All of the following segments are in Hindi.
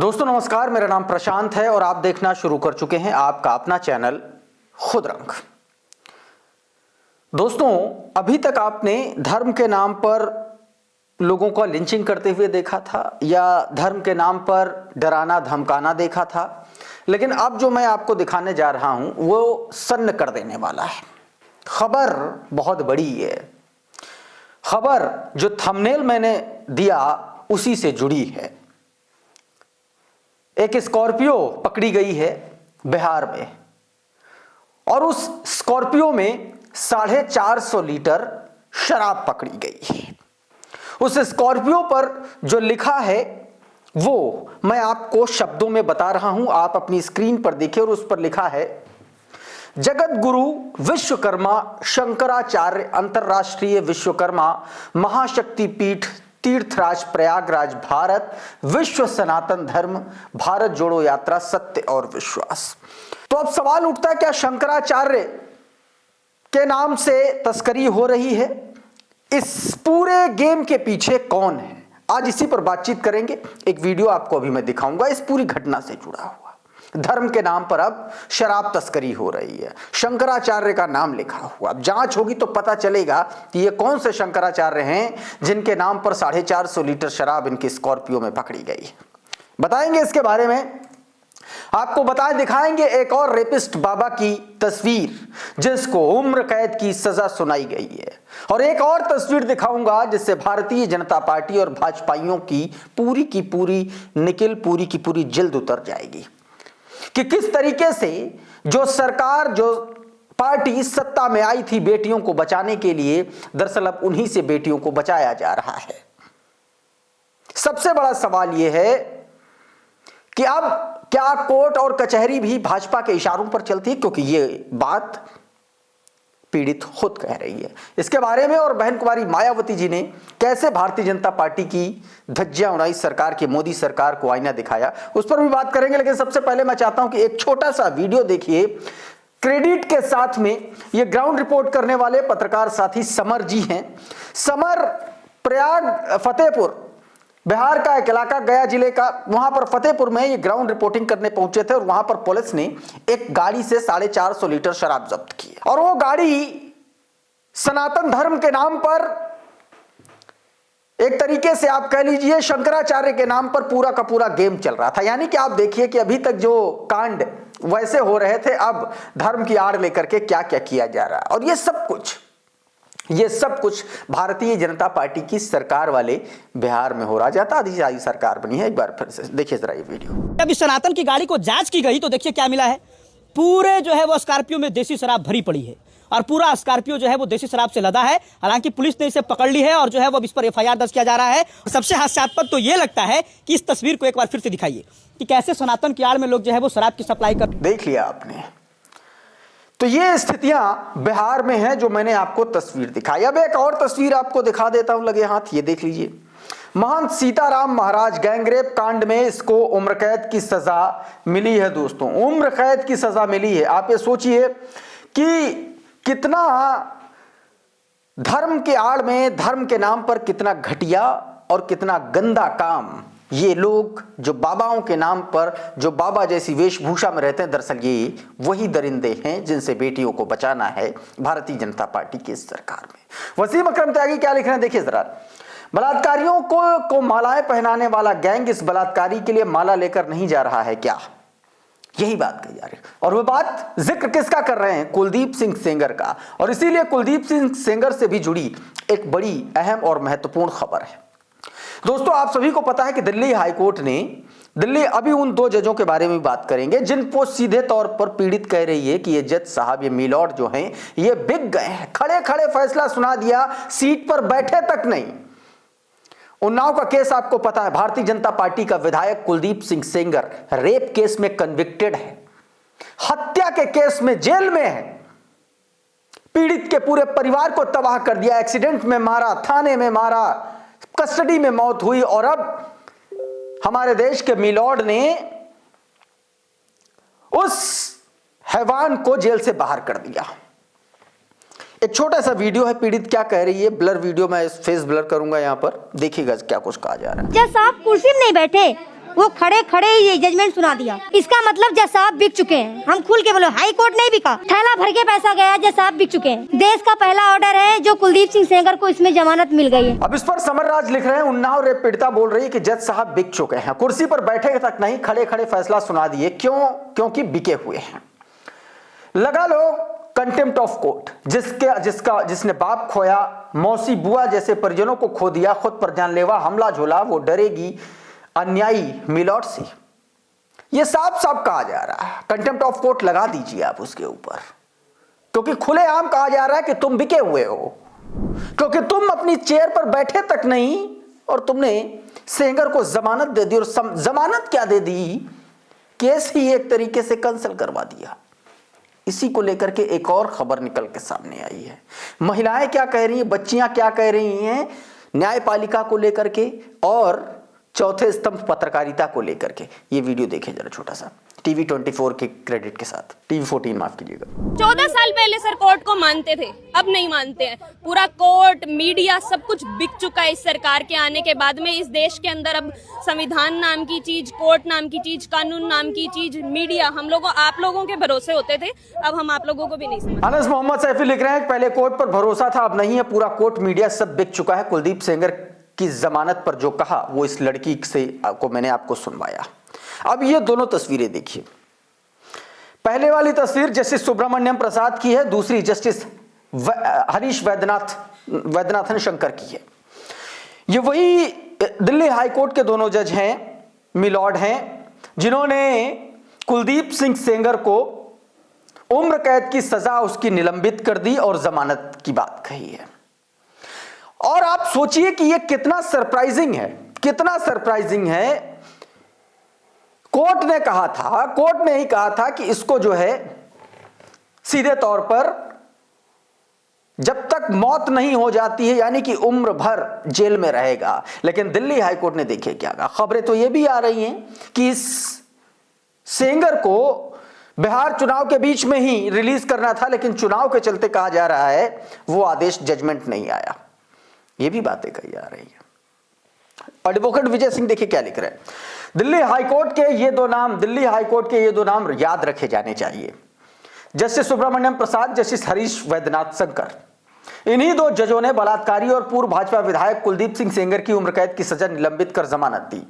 दोस्तों नमस्कार, मेरा नाम प्रशांत है और आप देखना शुरू कर चुके हैं आपका अपना चैनल खुद रंग। दोस्तों, अभी तक आपने धर्म के नाम पर लोगों को लिंचिंग करते हुए देखा था या धर्म के नाम पर डराना धमकाना देखा था, लेकिन अब जो मैं आपको दिखाने जा रहा हूं वो सन्न कर देने वाला है। खबर बहुत बड़ी है। खबर जो थंबनेल मैंने दिया उसी से जुड़ी है। एक स्कॉर्पियो पकड़ी गई है बिहार में और उस स्कॉर्पियो में 450 लीटर शराब पकड़ी गई है। उस स्कॉर्पियो पर जो लिखा है वो मैं आपको शब्दों में बता रहा हूं, आप अपनी स्क्रीन पर देखिए। और उस पर लिखा है, जगत गुरु विश्वकर्मा शंकराचार्य अंतरराष्ट्रीय विश्वकर्मा महाशक्ति पीठ तीर्थराज प्रयागराज भारत विश्व सनातन धर्म भारत जोड़ो यात्रा सत्य और विश्वास। तो अब सवाल उठता है, क्या शंकराचार्य के नाम से तस्करी हो रही है? इस पूरे गेम के पीछे कौन है? आज इसी पर बातचीत करेंगे। एक वीडियो आपको अभी मैं दिखाऊंगा इस पूरी घटना से जुड़ा हुआ। धर्म के नाम पर अब शराब तस्करी हो रही है, शंकराचार्य का नाम लिखा हुआ। अब जांच होगी तो पता चलेगा कि ये कौन से शंकराचार्य हैं जिनके नाम पर 450 लीटर शराब इनकी स्कॉर्पियो में पकड़ी गई। बताएंगे इसके बारे में, आपको बताएं, दिखाएंगे एक और रेपिस्ट बाबा की तस्वीर जिसको उम्र कैद की सजा सुनाई गई है, और एक और तस्वीर दिखाऊंगा जिससे भारतीय जनता पार्टी और भाजपाइयों की पूरी निकिल पूरी की पूरी जिल्द उतर जाएगी कि किस तरीके से जो सरकार जो पार्टी सत्ता में आई थी बेटियों को बचाने के लिए, दरअसल अब उन्हीं से बेटियों को बचाया जा रहा है। सबसे बड़ा सवाल यह है कि अब क्या कोर्ट और कचहरी भी भाजपा के इशारों पर चलती है, क्योंकि यह बात पीड़ित खुद कह रही है। इसके बारे में और बहन कुमारी मायावती जी ने कैसे भारतीय जनता पार्टी की धज्जियां उड़ाई, सरकार की मोदी सरकार को आईना दिखाया, उस पर भी बात करेंगे। लेकिन सबसे पहले मैं चाहता हूं कि एक छोटा सा वीडियो देखिए। क्रेडिट के साथ में ये ग्राउंड रिपोर्ट करने वाले पत्रकार साथी समर जी हैं। समर प्रयाग फतेहपुर बिहार का एक इलाका गया जिले का, वहां पर फतेहपुर में ये ग्राउंड रिपोर्टिंग करने पहुंचे थे और वहां पर पुलिस ने एक गाड़ी से 450 लीटर शराब जब्त की और वो गाड़ी सनातन धर्म के नाम पर, एक तरीके से आप कह लीजिए शंकराचार्य के नाम पर पूरा का पूरा गेम चल रहा था। यानी कि आप देखिए कि अभी तक जो कांड वैसे हो रहे थे, अब धर्म की आड़ लेकर के क्या क्या किया जा रहा है। और ये सब कुछ भारतीय जनता पार्टी की सरकार वाले बिहार में हो रहा। जाता आधी सरकार बनी है। एक बार फिर से देखिए जरा ये वीडियो। जब इस सनातन की गाड़ी को जांच की गई तो देखिए क्या मिला है। पूरे जो है वो स्कॉर्पियो में देसी शराब भरी पड़ी है और पूरा स्कॉर्पियो जो है वो देसी शराब से लदा है। हालांकि पुलिस ने इसे पकड़ ली है और जो है वो इस पर एफआईआर दर्ज किया जा रहा है। सबसे हास्यास्पद तो ये लगता है कि इस तस्वीर को एक बार फिर से दिखाइए कि कैसे सनातन की आड़ में लोग जो है वो शराब की सप्लाई कर। देख लिया आपने, तो ये स्थितियां बिहार में हैं जो मैंने आपको तस्वीर दिखाई। अब एक और तस्वीर आपको दिखा देता हूं लगे हाथ, ये देख लीजिए। महंत सीताराम महाराज गैंगरेप कांड में इसको उम्र कैद की सजा मिली है। दोस्तों, उम्र कैद की सजा मिली है। आप ये सोचिए कि कितना धर्म के आड़ में, धर्म के नाम पर कितना घटिया और कितना गंदा काम ये लोग जो बाबाओं के नाम पर, जो बाबा जैसी वेशभूषा में रहते हैं, दरअसल ये वही दरिंदे हैं जिनसे बेटियों को बचाना है भारतीय जनता पार्टी की इस सरकार में। वसीम अकरम त्यागी क्या लिख रहे हैं, देखिए जरा। बलात्कारियों को मालाएं पहनाने वाला गैंग इस बलात्कारी के लिए माला लेकर नहीं जा रहा है क्या? यही बात कही जा रही है। और वो बात जिक्र किसका कर रहे हैं? कुलदीप सिंह सेंगर का। और इसीलिए कुलदीप सिंह सेंगर से भी जुड़ी एक बड़ी अहम और महत्वपूर्ण खबर है। दोस्तों, आप सभी को पता है कि दिल्ली हाईकोर्ट ने अभी उन 2 जजों के बारे में बात करेंगे जिनको सीधे तौर पर पीड़ित कह रही है कि ये जज साहब, ये मिलॉर्ड जो हैं, ये बिक गए हैं, खड़े खड़े फैसला सुना दिया, सीट पर बैठे तक नहीं। उन्नाव का केस आपको पता है, भारतीय जनता पार्टी का विधायक कुलदीप सिंह सेंगर रेप केस में कन्विक्टेड है, हत्या के केस में जेल में है, पीड़ित के पूरे परिवार को तबाह कर दिया, एक्सीडेंट में मारा, थाने में मारा, कस्टडी में मौत हुई। और अब हमारे देश के मिलॉर्ड ने उस हैवान को जेल से बाहर कर दिया। एक छोटा सा वीडियो है, पीड़ित क्या कह रही है, ब्लर वीडियो, मैं फेस ब्लर करूंगा यहां पर, देखिएगा क्या कुछ कहा जा रहा है। जज साहब कुर्सी में नहीं बैठे, वो खड़े खड़े ही ये जजमेंट सुना दिया। इसका मतलब जज साहब बिक चुके हैं। हम खुल के बोलो, हाई कोर्ट नहीं बिका, थैला भर के पैसा गया, जज साहब बिक चुके हैं। देश का पहला ऑर्डर है जो कुलदीप सिंह सेंगर को इसमें जमानत मिल गई है। अब इस पर समरराज लिख रहे हैं, उन्नाव रेप पीड़िता बोल रही है कि जज साहब बिक चुके हैं, कुर्सी पर बैठे तक नहीं, खड़े खड़े फैसला सुना दिए। क्यों? क्योंकि बिके हुए हैं। लगा लो कंटेम्प्ट ऑफ कोर्ट, जिसने बाप खोया, मौसी बुआ जैसे परिजनों को खो दिया, खुद पर जानलेवा हमला झोला, वो डरेगी अन्यायी मिलॉर्ड से। ये साफ साफ कहा जा रहा है, कंटेम्प्ट ऑफ कोर्ट लगा दीजिए आप उसके ऊपर, क्योंकि खुलेआम कहा जा रहा है कि तुम बिके हुए हो, क्योंकि तुम अपनी चेयर पर बैठे तक नहीं और तुमने सेंगर को जमानत दे दी। और जमानत क्या दे दी, केस ही एक तरीके से कैंसिल करवा दिया। इसी को लेकर के एक और खबर निकल के सामने आई है। महिलाएं क्या कह रही हैं, बच्चियां क्या कह रही हैं न्यायपालिका को लेकर के और चौथे स्तंभ पत्रकारिता को लेकर के। ये वीडियो देखें जरा छोटा सा, टीवी 24 के क्रेडिट के साथ, टीवी 14 माफ कीजिएगा। 14 साल पहले सर कोर्ट को मानते थे, अब नहीं मानते हैं। पूरा कोर्ट, मीडिया सब कुछ बिक चुका है इस सरकार के आने के बाद में। इस देश के अंदर अब संविधान नाम की चीज, कोर्ट नाम की चीज, कानून नाम की चीज, मीडिया, हम लोगों आप लोगों के भरोसे होते थे, अब हम आप लोगों को भी नहीं समझ। अनस मोहम्मद सैफी लिख रहे हैं पहले कोर्ट पर भरोसा था, अब नहीं है। पूरा कोर्ट, मीडिया सब बिक चुका है। कुलदीप सेंगर की जमानत पर जो कहा वो इस लड़की से को मैंने आपको सुनवाया। अब ये दोनों तस्वीरें देखिए। पहले वाली तस्वीर जस्टिस सुब्रमण्यम प्रसाद की है, दूसरी जस्टिस हरीश वैद्यनाथन शंकर की है। ये वही दिल्ली हाई कोर्ट के दोनों जज हैं, मिलॉर्ड हैं, जिन्होंने कुलदीप सिंह सेंगर को उम्र कैद की सजा उसकी निलंबित कर दी और जमानत की बात कही है। और आप सोचिए कि यह कितना सरप्राइजिंग है, कितना सरप्राइजिंग है। कोर्ट ने कहा था, कोर्ट ने ही कहा था कि इसको जो है सीधे तौर पर जब तक मौत नहीं हो जाती है, यानी कि उम्र भर जेल में रहेगा। लेकिन दिल्ली हाई कोर्ट ने देखिए क्या कहा। खबरें तो ये भी आ रही हैं कि इस सेंगर को बिहार चुनाव के बीच में ही रिलीज करना था, लेकिन चुनाव के चलते कहा जा रहा है वो आदेश, जजमेंट नहीं आया। ये भी बातें कही जा रही है। एडवोकेट विजय सिंह देखिए क्या लिख रहे हैं। दिल्ली हाई कोर्ट के ये दो नाम याद रखे जाने चाहिए, जस्टिस सुब्रमण्यम प्रसाद, जस्टिस हरीश वैद्यनाथ शंकर। इन्हीं दो जजों ने बलात्कारी और पूर्व भाजपा विधायक कुलदीप सिंह सेंगर की उम्र कैद की सजा निलंबित कर जमानत दी।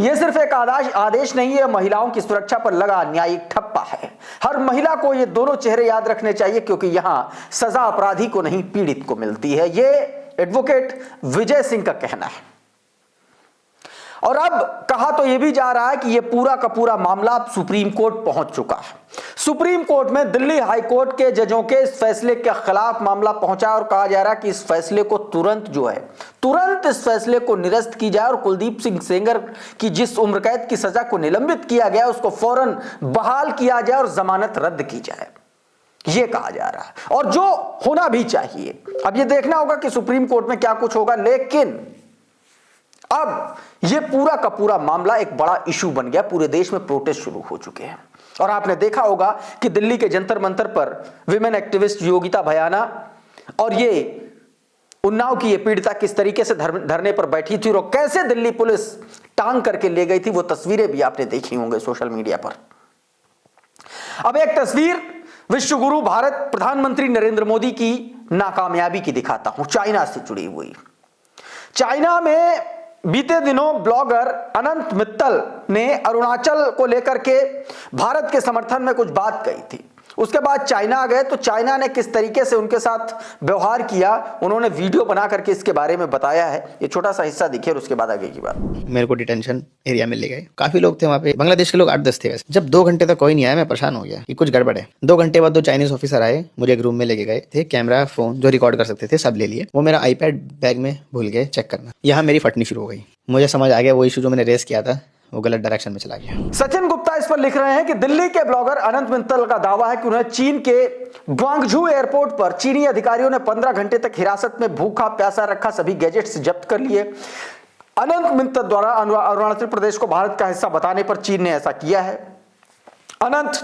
यह सिर्फ एक आदेश नहीं है, महिलाओं की सुरक्षा पर लगा न्यायिक ठप्पा है। हर महिला को ये दोनों चेहरे याद रखने चाहिए, क्योंकि यहां सजा अपराधी को नहीं पीड़ित को मिलती है। यह एडवोकेट विजय सिंह का कहना है। और अब कहा तो यह भी जा रहा है कि यह पूरा का पूरा मामला सुप्रीम कोर्ट पहुंच चुका है। सुप्रीम कोर्ट में दिल्ली हाई कोर्ट के जजों के इस फैसले के खिलाफ मामला पहुंचा और कहा जा रहा है कि इस फैसले को तुरंत इस फैसले को निरस्त की जाए और कुलदीप सिंह सेंगर की जिस उम्र कैद की सजा को निलंबित किया गया उसको फौरन बहाल किया जाए और जमानत रद्द की जाए, यह कहा जा रहा है। और जो होना भी चाहिए। अब यह देखना होगा कि सुप्रीम कोर्ट में क्या कुछ होगा, लेकिन अब यह पूरा का पूरा मामला एक बड़ा इशू बन गया। पूरे देश में प्रोटेस्ट शुरू हो चुके हैं और आपने देखा होगा कि दिल्ली के जंतर मंतर पर विमेन एक्टिविस्ट योगिता भयाना और ये उन्नाव की ये पीड़िता किस तरीके से धरने पर बैठी थी और कैसे दिल्ली पुलिस टांग करके ले गई थी, वो तस्वीरें भी आपने देखी होंगे सोशल मीडिया पर। अब एक तस्वीर विश्व गुरु भारत प्रधानमंत्री नरेंद्र मोदी की नाकामयाबी की दिखाता हूं, चाइना से जुड़ी हुई। चाइना में बीते दिनों ब्लॉगर अनंत मित्तल ने अरुणाचल को लेकर के भारत के समर्थन में कुछ बात कही थी। उसके बाद चाइना आ गए तो चाइना ने किस तरीके से उनके साथ व्यवहार किया, उन्होंने वीडियो बना करके इसके बारे में बताया है। ये छोटा सा हिस्सा देखिए और उसके बाद आगे की बात। मेरे को डिटेंशन एरिया में ले गए, काफी लोग थे वहाँ पे, बांग्लादेश के लोग 8-10 थे। जब 2 घंटे तक कोई नहीं आया मैं परेशान हो गया कि कुछ गड़बड़ है। 2 घंटे बाद 2 चाइनीज ऑफिसर आए, मुझे एक रूम में लेके गए थे, कैमरा फोन जो रिकॉर्ड कर सकते थे सब ले लिए। वो मेरा आईपैड बैग में भूल गए चेक करना। यहाँ मेरी फटनी शुरू हो गई। मुझे समझ आ गया वो इशू जो मैंने रेस किया था वो गलत डायरेक्शन में चला गया। सचिन गुप्ता इस पर लिख रहे हैं कि दिल्ली के ब्लॉगर अनंत मित्तल का दावा है कि उन्हें चीन के ग्वांगझू एयरपोर्ट पर चीनी अधिकारियों ने 15 घंटे तक हिरासत में भूखा प्यासा रखा, सभी गैजेट्स जब्त कर लिए। अनंत मित्तल द्वारा अरुणाचल प्रदेश को भारत का हिस्सा बताने पर चीन ने ऐसा किया है। अनंत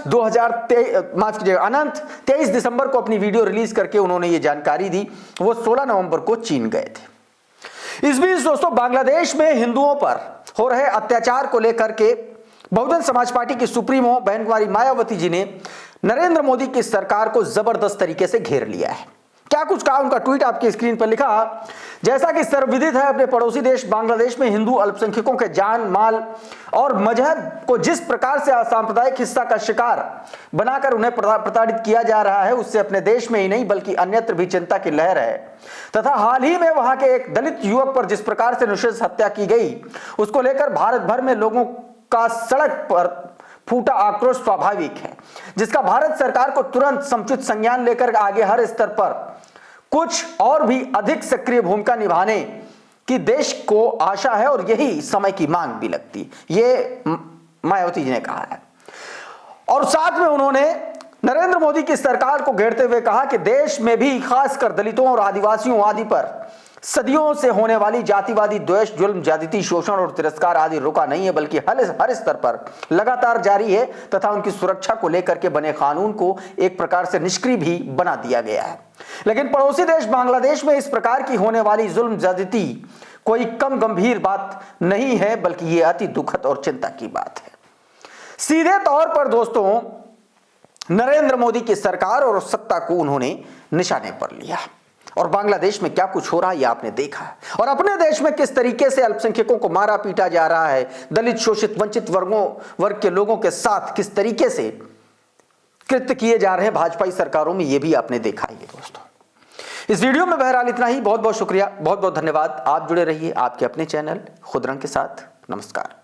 23 दिसंबर को अपनी वीडियो रिलीज करके उन्होंने ये जानकारी दी। वो 16 नवंबर को चीन गए थे। इस बीच दोस्तों बांग्लादेश में हिंदुओं पर हो रहे अत्याचार को लेकर के बहुजन समाज पार्टी की सुप्रीमो बहन कुमारी मायावती जी ने नरेंद्र मोदी की सरकार को जबरदस्त तरीके से घेर लिया है। क्या कुछ कहा, उनका ट्वीट आपकी स्क्रीन पर लिखा, जैसा कि सर्वविदित है, अपने पड़ोसी देश बांग्लादेश में हिंदू अल्पसंख्यकों के जान माल और मजहब को जिस प्रकार से असांप्रदायिक हिस्सा का शिकार बनाकर उन्हें प्रताड़ित किया जा रहा है, उससे अपने देश में ही नहीं बल्कि अन्यत्र भी चिंता की लहर है। तथा हाल ही में वहां के एक दलित युवक पर जिस प्रकार से नृशंस हत्या की गई, उसको लेकर भारत भर में लोगों का सड़क पर फूटा आक्रोश स्वाभाविक है, जिसका भारत सरकार को तुरंत समुचित संज्ञान लेकर आगे हर स्तर पर कुछ और भी अधिक सक्रिय भूमिका निभाने की देश को आशा है और यही समय की मांग भी लगती, ये मायावती जी ने कहा है। और साथ में उन्होंने नरेंद्र मोदी की सरकार को घेरते हुए कहा कि देश में भी खासकर दलितों और आदिवासियों आदि पर सदियों से होने वाली जातिवादी द्वेष, जुल्म, ज्यादती, शोषण और तिरस्कार आदि रुका नहीं है बल्कि हर स्तर पर लगातार जारी है तथा उनकी सुरक्षा को लेकर के बने कानून को एक प्रकार से निष्क्रिय भी बना दिया गया है। लेकिन पड़ोसी देश बांग्लादेश में इस प्रकार की होने वाली जुल्म, ज्यादती कोई कम गंभीर बात नहीं है बल्कि ये अति दुखद और चिंता की बात है। सीधे तौर पर दोस्तों नरेंद्र मोदी की सरकार और सत्ता को उन्होंने निशाने पर लिया और बांग्लादेश में क्या कुछ हो रहा है ये आपने देखा है। और अपने देश में किस तरीके से अल्पसंख्यकों को मारा पीटा जा रहा है, दलित, शोषित, वंचित वर्ग के लोगों के साथ किस तरीके से कृत्य किए जा रहे हैं भाजपाई सरकारों में, ये भी आपने देखा है दोस्तों। इस वीडियो में बहरहाल इतना ही। बहुत बहुत शुक्रिया, बहुत बहुत धन्यवाद। आप जुड़े रहिए आपके अपने चैनल खुदरंग के साथ। नमस्कार।